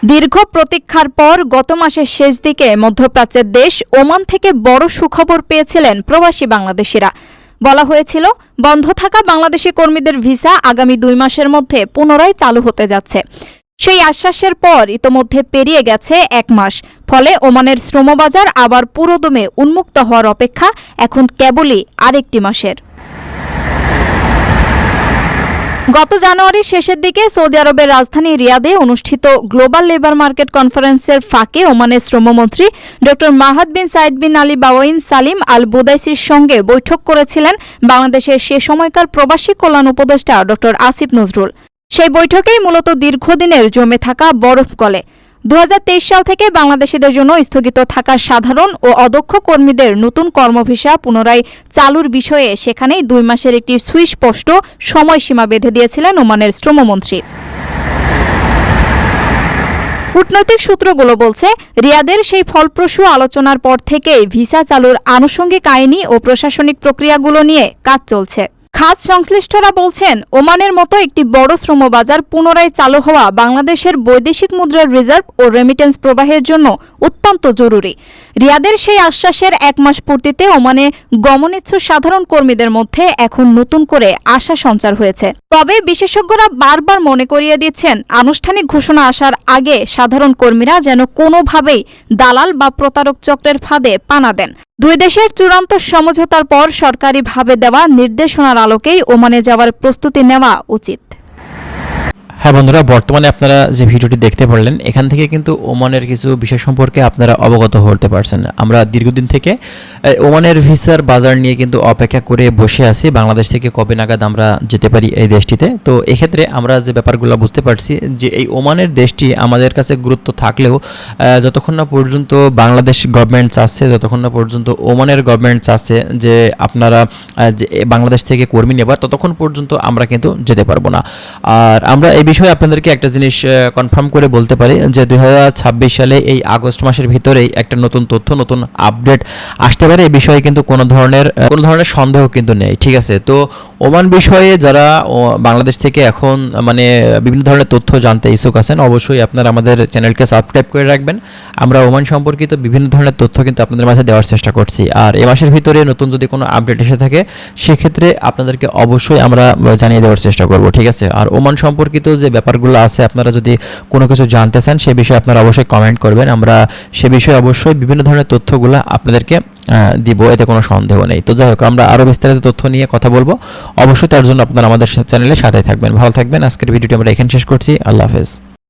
দীর্ঘ প্রতীক্ষার পর গত মাসের শেষ দিকে মধ্যপ্রাচ্যের দেশ ওমান থেকে বড় সুখবর পেয়েছিলেন প্রবাসী বাংলাদেশিরা। বলা হয়েছিল বন্ধ থাকা বাংলাদেশি কর্মীদের ভিসা আগামী 2 মাসের মধ্যে পুনরায় চালু হতে যাচ্ছে। সেই আশ্বাসের পর ইতোমধ্যে পেরিয়ে গেছে 1 মাস। ফলে ওমানের শ্রমবাজার আবার পুরোদমে উন্মুক্ত হওয়ার অপেক্ষা এখন কেবলই আরেকটি মাসের। গত জানুয়ারির শেষের দিকে সৌদি আরবের রাজধানী রিয়াদে অনুষ্ঠিত গ্লোবাল লেবার মার্কেট কনফারেন্সের ফাঁকে ওমানের শ্রমমন্ত্রী ড মাহাদ বিন সাইদ বিন আলী বাওয়াইন সালিম আল বুদাইসির সঙ্গে বৈঠক করেছিলেন বাংলাদেশের সে সময়কার প্রবাসী কল্যাণ উপদেষ্টা ড আসিফ নজরুল। সেই বৈঠকেই মূলত দীর্ঘদিনের জমে থাকা বরফ গলে 2023 সাল থেকে বাংলাদেশিদের জন্য স্থগিত থাকা সাধারণ ও অদক্ষ কর্মীদের নতুন কর্মভিসা পুনরায় চালুর বিষয়ে সেখানেই 2 মাসের একটি সুস্পষ্ট সময়সীমা বেঁধে দিয়েছিলেন ওমানের শ্রমমন্ত্রী। কূটনৈতিক সূত্রগুলো বলছে, রিয়াদের সেই ফলপ্রসূ আলোচনার পর থেকেই ভিসা চালুর আনুষঙ্গিক আইনি ও প্রশাসনিক প্রক্রিয়াগুলো নিয়ে কাজ চলছে। খাত সংশ্লিষ্টরা বলছেন, ওমানের মতো একটি বড় শ্রমবাজার পুনরায় চালু হওয়া বাংলাদেশের বৈদেশিক মুদ্রার রিজার্ভ ও রেমিটেন্স প্রবাহের জন্য অত্যন্ত জরুরি। রিয়াদের সেই আশ্বাসের 1 মাস পূর্তিতে ওমানে গমনেচ্ছু সাধারণ কর্মীদের মধ্যে এখন নতুন করে আশা সঞ্চার হয়েছে। তবে বিশেষজ্ঞরা বারবার মনে করিয়ে দিচ্ছেন, আনুষ্ঠানিক ঘোষণা আসার আগে সাধারণ কর্মীরা যেন কোনোভাবেই দালাল বা প্রতারক চক্রের ফাঁদে পা না দেন। 2 দেশের চূড়ান্ত সমঝোতার পর সরকারিভাবে দেওয়া নির্দেশনার আলোকেই ওমানে যাওয়ার প্রস্তুতি নেওয়া উচিত। হ্যাঁ বন্ধুরা, বর্তমানে আপনারা যে ভিডিওটি দেখতে পারলেন, এখান থেকে কিন্তু ওমানের কিছু বিষয় সম্পর্কে আপনারা অবগত হতে পারছেন। আমরা দীর্ঘদিন থেকে ওমানের ভিসার বাজার নিয়ে কিন্তু অপেক্ষা করে বসে আছি, বাংলাদেশ থেকে কবে নাগাদ আমরা যেতে পারি এই দেশটিতে। তো এক্ষেত্রে আমরা যে ব্যাপারগুলো বুঝতে পারছি যে এই ওমানের দেশটি আমাদের কাছে গুরুত্ব থাকলেও যতক্ষণ না পর্যন্ত বাংলাদেশ গভর্নমেন্ট চাচ্ছে, যতক্ষণ না পর্যন্ত ওমানের গভর্নমেন্ট চাচ্ছে যে আপনারা যে বাংলাদেশ থেকে কর্মী নেবার, ততক্ষণ পর্যন্ত আমরা কিন্তু যেতে পারবো না। আর আমরা এই বিষয়ে আপনাদেরকে একটা জিনিস কনফার্ম করে বলতে পারি যে 2026 সালে এই আগস্ট মাসের ভিতরেই একটা নতুন তথ্য, নতুন আপডেট আসতে পারে। এই বিষয়ে কিন্তু কোনো ধরনের সন্দেহ কিন্তু নেই, ঠিক আছে। তো ওমান বিষয়ে যারা বাংলাদেশ থেকে এখন মানে বিভিন্ন ধরনের তথ্য জানতে ইচ্ছুক আছেন, অবশ্যই আপনারা আমাদের চ্যানেলকে সাবস্ক্রাইব করে রাখবেন। আমরা ওমান সম্পর্কিত বিভিন্ন ধরনের তথ্য কিন্তু আপনাদের মাঝে দেওয়ার চেষ্টা করছি। আর এই মাসের ভিতরে নতুন যদি কোনো আপডেট এসে থাকে, সেক্ষেত্রে আপনাদেরকে অবশ্যই আমরা জানিয়ে দেওয়ার চেষ্টা করব, ঠিক আছে। আর ওমান সম্পর্কিত যে ব্যাপারগুলো আছে, আপনারা যদি কোনো কিছু জানতে চান সে বিষয়ে আপনারা অবশ্যই কমেন্ট করবেন। আমরা সে বিষয়ে অবশ্যই বিভিন্ন ধরনের তথ্যগুলো আপনাদেরকে দিব, এতে কোনো সন্দেহ নেই। তো যাই হোক, আমরা আরও বিস্তারিত তথ্য নিয়ে কথা বলবো। অবশ্যই তার জন্য আপনারা আমাদের চ্যানেলের সাথে থাকবেন। ভালো থাকবেন। আজকের ভিডিওটি আমরা এখানে শেষ করছি। আল্লাহ হাফেজ।